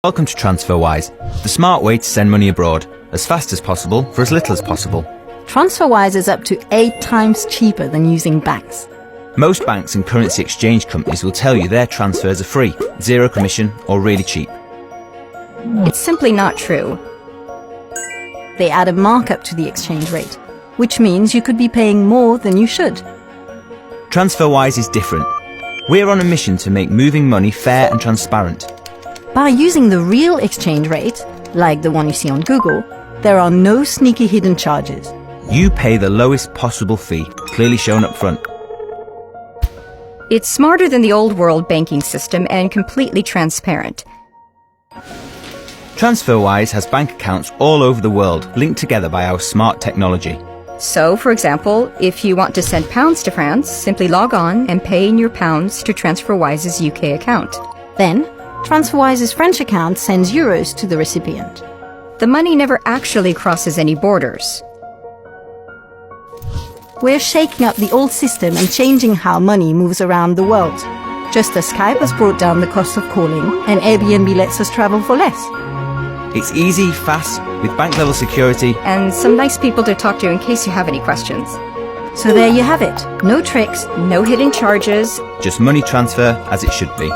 Welcome to TransferWise, the smart way to send money abroad, as fast as possible for as little as possible. TransferWise is up to 8 times cheaper than using banks. Most banks and currency exchange companies will tell you their transfers are free, zero commission, or really cheap. It's simply not true. They add a markup to the exchange rate, which means you could be paying more than you should. TransferWise is different. We're on a mission to make moving money fair and transparent. By using the real exchange rate, like the one you see on Google, there are no sneaky hidden charges. You pay the lowest possible fee, clearly shown up front. It's smarter than the old world banking system and completely transparent. TransferWise has bank accounts all over the world, linked together by our smart technology. So, for example, if you want to send pounds to France, simply log on and pay in your pounds to TransferWise's UK account. Then, TransferWise's French account sends euros to the recipient. The money never actually crosses any borders. We're shaking up the old system and changing how money moves around the world. Just as Skype has brought down the cost of calling and Airbnb lets us travel for less. It's easy, fast, with bank-level security, And some nice people to talk to in case you have any questions. So there you have it. No tricks, No hidden charges. just money transfer as it should be.